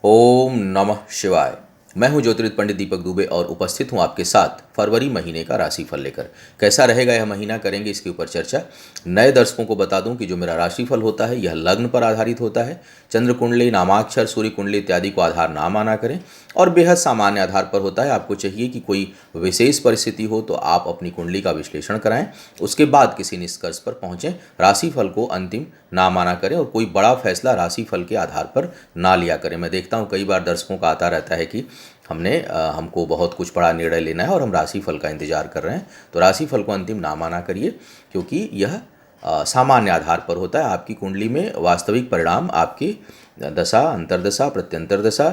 ओम नमः शिवाय। मैं हूं ज्योतिर्विद पंडित दीपक दुबे और उपस्थित हूं आपके साथ फरवरी महीने का राशिफल लेकर। कैसा रहेगा यह महीना, करेंगे इसके ऊपर चर्चा। नए दर्शकों को बता दूं कि जो मेरा राशिफल होता है यह लग्न पर आधारित होता है। चंद्र कुंडली, नामाक्षर, सूर्य कुंडली इत्यादि को आधार ना माना करें और बेहद सामान्य आधार पर होता है। आपको चाहिए कि कोई विशेष परिस्थिति हो तो आप अपनी कुंडली का विश्लेषण कराएं, उसके बाद किसी निष्कर्ष पर पहुंचें। राशिफल को अंतिम ना माना करें और कोई बड़ा फैसला राशिफल के आधार पर ना लिया करें। मैं देखता हूं कई बार दर्शकों का आता रहता है कि हमको बहुत कुछ बड़ा निर्णय लेना है और हम राशिफल का इंतजार कर रहे हैं। तो राशिफल को अंतिम ना माना करिए, क्योंकि यह सामान्य आधार पर होता है। आपकी कुंडली में वास्तविक परिणाम आपकी दशा, अंतर्दशा, प्रत्यंतर दशा,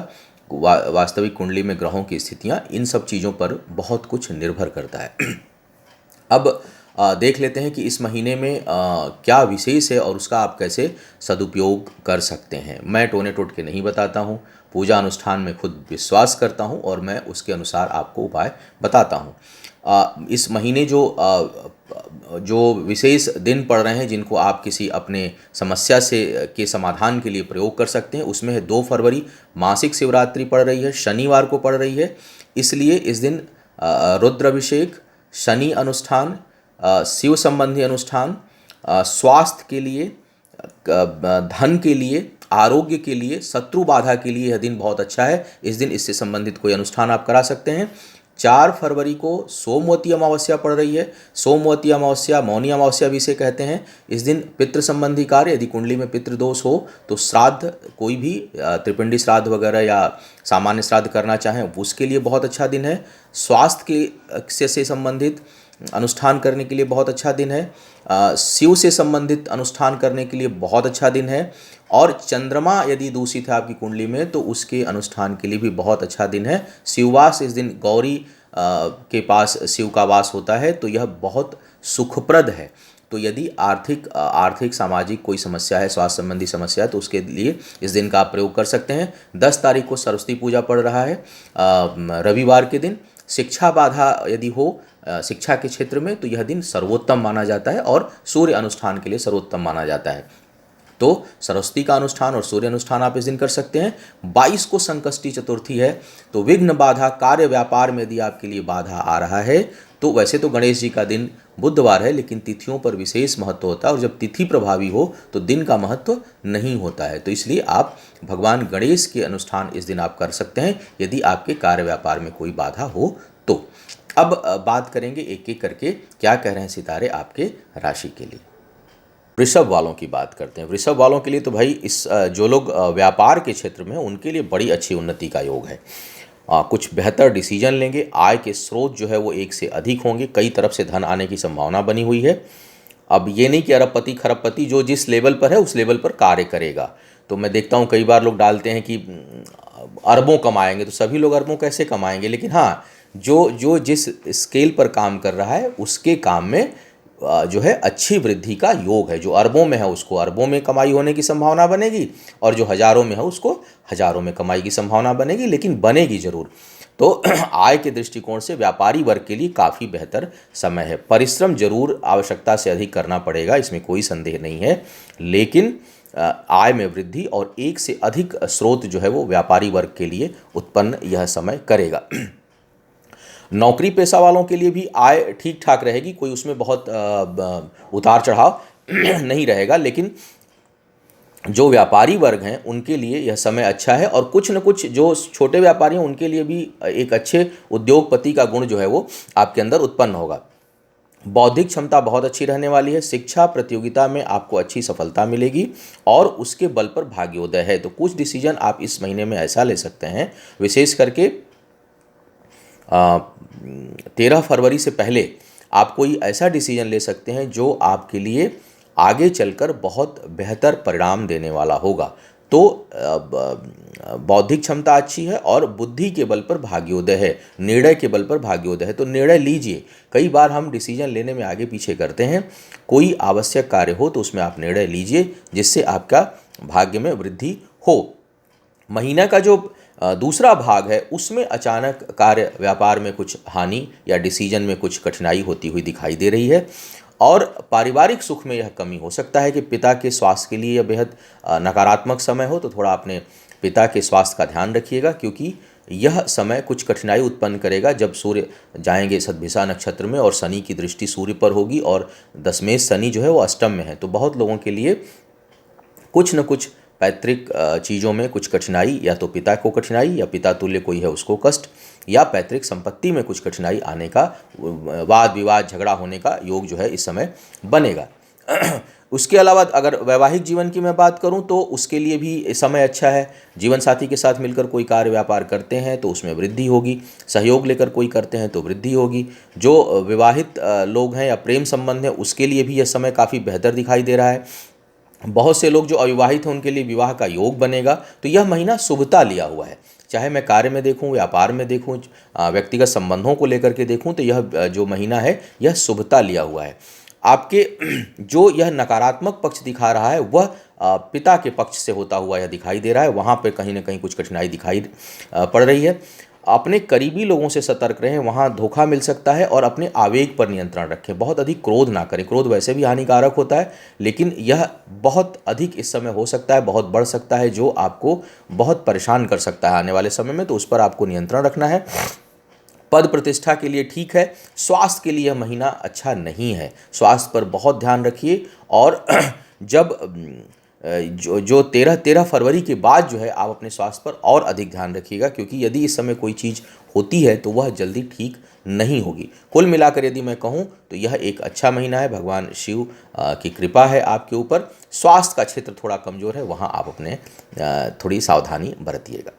वास्तविक कुंडली में ग्रहों की स्थितियां, इन सब चीज़ों पर बहुत कुछ निर्भर करता है। अब देख लेते हैं कि इस महीने में क्या विशेष है और उसका आप कैसे सदुपयोग कर सकते हैं। मैं टोने टोट के नहीं बताता हूँ, पूजा अनुष्ठान में खुद विश्वास करता हूँ और मैं उसके अनुसार आपको उपाय बताता हूँ। इस महीने जो विशेष दिन पड़ रहे हैं, जिनको आप किसी अपने समस्या के समाधान के लिए प्रयोग कर सकते हैं, उसमें है 2 फरवरी मासिक शिवरात्रि पड़ रही है, शनिवार को पड़ रही है। इसलिए इस दिन रुद्राभिषेक, शनि अनुष्ठान, शिव संबंधी अनुष्ठान, स्वास्थ्य के लिए, धन के लिए, आरोग्य के लिए, शत्रु बाधा के लिए यह दिन बहुत अच्छा है। इस दिन इससे संबंधित कोई अनुष्ठान आप करा सकते हैं। 4 फरवरी को सोमवती अमावस्या पड़ रही है। सोमवती अमावस्या, मौनी अमावस्या भी इसे कहते हैं। इस दिन पितृ संबंधी कार्य, यदि कुंडली में पितृदोष हो तो श्राद्ध, कोई भी त्रिपिंडी श्राद्ध वगैरह या सामान्य श्राद्ध करना चाहें उसके लिए बहुत अच्छा दिन है। स्वास्थ्य के से संबंधित अनुष्ठान करने के लिए बहुत अच्छा दिन है। शिव से संबंधित अनुष्ठान करने के लिए बहुत अच्छा दिन है। और चंद्रमा यदि दूषित है आपकी कुंडली में तो उसके अनुष्ठान के लिए भी बहुत अच्छा दिन है। शिववास, इस दिन गौरी के पास शिव का वास होता है, तो यह बहुत सुखप्रद है। तो यदि आर्थिक सामाजिक कोई समस्या है, स्वास्थ्य संबंधी समस्या है, तो उसके लिए इस दिन का आप प्रयोग कर सकते हैं। 10 तारीख को सरस्वती पूजा पड़ रहा है, रविवार के दिन। शिक्षा बाधा यदि हो शिक्षा के क्षेत्र में, तो यह दिन सर्वोत्तम माना जाता है और सूर्य अनुष्ठान के लिए सर्वोत्तम माना जाता है। तो सरस्वती का अनुष्ठान और सूर्य अनुष्ठान आप इस दिन कर सकते हैं। 22 को संकष्टी चतुर्थी है, तो विघ्न बाधा, कार्य व्यापार में यदि आपके लिए बाधा आ रहा है तो वैसे तो गणेश जी का दिन बुधवार है, लेकिन तिथियों पर विशेष महत्व होता है और जब तिथि प्रभावी हो तो दिन का महत्व नहीं होता है। तो इसलिए आप भगवान गणेश के अनुष्ठान इस दिन आप कर सकते हैं यदि आपके कार्य व्यापार में कोई बाधा हो तो। अब बात करेंगे एक एक करके क्या कह रहे हैं सितारे आपके राशि के लिए। वृषभ वालों की बात करते हैं। वृषभ वालों के लिए तो भाई जो लोग व्यापार के क्षेत्र में हैं उनके लिए बड़ी अच्छी उन्नति का योग है। कुछ बेहतर डिसीजन लेंगे। आय के स्रोत जो है वो एक से अधिक होंगे। कई तरफ से धन आने की संभावना बनी हुई है। अब ये नहीं कि अरबपति खरबपति, जो जिस लेवल पर है उस लेवल पर कार्य करेगा। तो मैं देखता हूँ कई बार लोग डालते हैं कि अरबों कमाएंगे, तो सभी लोग अरबों कैसे कमाएंगे, लेकिन हाँ, जो जिस स्केल पर काम कर रहा है उसके काम में जो है अच्छी वृद्धि का योग है। जो अरबों में है उसको अरबों में कमाई होने की संभावना बनेगी और जो हजारों में है उसको हजारों में कमाई की संभावना बनेगी, लेकिन बनेगी जरूर। तो आय के दृष्टिकोण से व्यापारी वर्ग के लिए काफ़ी बेहतर समय है। परिश्रम जरूर आवश्यकता से अधिक करना पड़ेगा, इसमें कोई संदेह नहीं है, लेकिन आय में वृद्धि और एक से अधिक स्रोत जो है वो व्यापारी वर्ग के लिए उत्पन्न यह समय करेगा। नौकरी पेशा वालों के लिए भी आय ठीक ठाक रहेगी, कोई उसमें बहुत उतार चढ़ाव नहीं रहेगा, लेकिन जो व्यापारी वर्ग हैं उनके लिए यह समय अच्छा है। और कुछ न कुछ जो छोटे व्यापारी हैं उनके लिए भी एक अच्छे उद्योगपति का गुण जो है वो आपके अंदर उत्पन्न होगा। बौद्धिक क्षमता बहुत अच्छी रहने वाली है। शिक्षा प्रतियोगिता में आपको अच्छी सफलता मिलेगी और उसके बल पर भाग्योदय है। तो कुछ डिसीजन आप इस महीने में ऐसा ले सकते हैं, विशेष करके 13 फरवरी से पहले आप कोई ऐसा डिसीजन ले सकते हैं जो आपके लिए आगे चलकर बहुत बेहतर परिणाम देने वाला होगा। तो बौद्धिक क्षमता अच्छी है और बुद्धि के बल पर भाग्योदय है, निर्णय के बल पर भाग्योदय है। तो निर्णय लीजिए। कई बार हम डिसीजन लेने में आगे पीछे करते हैं, कोई आवश्यक कार्य हो तो उसमें आप निर्णय लीजिए जिससे आपका भाग्य में वृद्धि हो। महीना का जो दूसरा भाग है उसमें अचानक कार्य व्यापार में कुछ हानि या डिसीजन में कुछ कठिनाई होती हुई दिखाई दे रही है और पारिवारिक सुख में यह कमी हो सकता है कि पिता के स्वास्थ्य के लिए यह बेहद नकारात्मक समय हो, तो थोड़ा अपने पिता के स्वास्थ्य का ध्यान रखिएगा, क्योंकि यह समय कुछ कठिनाई उत्पन्न करेगा जब सूर्य जाएंगे सतभिषा नक्षत्र में और शनि की दृष्टि सूर्य पर होगी और दशमेश शनि जो है वो अष्टम में है। तो बहुत लोगों के लिए कुछ न कुछ पैतृक चीज़ों में कुछ कठिनाई, या तो पिता को कठिनाई या पिता तुल्य कोई है उसको कष्ट, या पैतृक संपत्ति में कुछ कठिनाई आने का, वाद विवाद झगड़ा होने का योग जो है इस समय बनेगा। उसके अलावा अगर वैवाहिक जीवन की मैं बात करूं तो उसके लिए भी समय अच्छा है। जीवन साथी के साथ मिलकर कोई कार्य व्यापार करते हैं तो उसमें वृद्धि होगी, सहयोग लेकर कोई करते हैं तो वृद्धि होगी। जो विवाहित लोग हैं या प्रेम संबंध है उसके लिए भी यह समय काफ़ी बेहतर दिखाई दे रहा है। बहुत से लोग जो अविवाहित हैं उनके लिए विवाह का योग बनेगा। तो यह महीना शुभता लिया हुआ है, चाहे मैं कार्य में देखूं, व्यापार में देखूं, व्यक्तिगत संबंधों को लेकर के देखूं, तो यह जो महीना है यह शुभता लिया हुआ है। आपके जो यह नकारात्मक पक्ष दिखा रहा है वह पिता के पक्ष से होता हुआ यह दिखाई दे रहा है, वहाँ पर कहीं ना कहीं कुछ कठिनाई दिखाई पड़ रही है। अपने करीबी लोगों से सतर्क रहें, वहाँ धोखा मिल सकता है, और अपने आवेग पर नियंत्रण रखें, बहुत अधिक क्रोध ना करें। क्रोध वैसे भी हानिकारक होता है, लेकिन यह बहुत अधिक इस समय हो सकता है, बहुत बढ़ सकता है, जो आपको बहुत परेशान कर सकता है आने वाले समय में। तो उस पर आपको नियंत्रण रखना है। पद प्रतिष्ठा के लिए ठीक है, स्वास्थ्य के लिए यह महीना अच्छा नहीं है। स्वास्थ्य पर बहुत ध्यान रखिए, और जब जो 13 फरवरी के बाद जो है आप अपने स्वास्थ्य पर और अधिक ध्यान रखिएगा, क्योंकि यदि इस समय कोई चीज़ होती है तो वह जल्दी ठीक नहीं होगी। कुल मिलाकर यदि मैं कहूँ तो यह एक अच्छा महीना है, भगवान शिव की कृपा है आपके ऊपर। स्वास्थ्य का क्षेत्र थोड़ा कमज़ोर है, वहाँ आप अपने थोड़ी सावधानी बरतिएगा।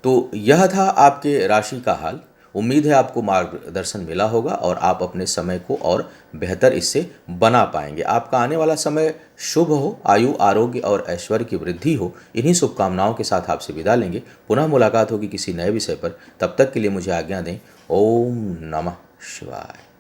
तो यह था आपके राशि का हाल। उम्मीद है आपको मार्गदर्शन मिला होगा और आप अपने समय को और बेहतर इससे बना पाएंगे। आपका आने वाला समय शुभ हो, आयु, आरोग्य और ऐश्वर्य की वृद्धि हो। इन्हीं शुभकामनाओं के साथ आपसे विदा लेंगे। पुनः मुलाकात होगी किसी नए विषय पर। तब तक के लिए मुझे आज्ञा दें। ओम नमः शिवाय।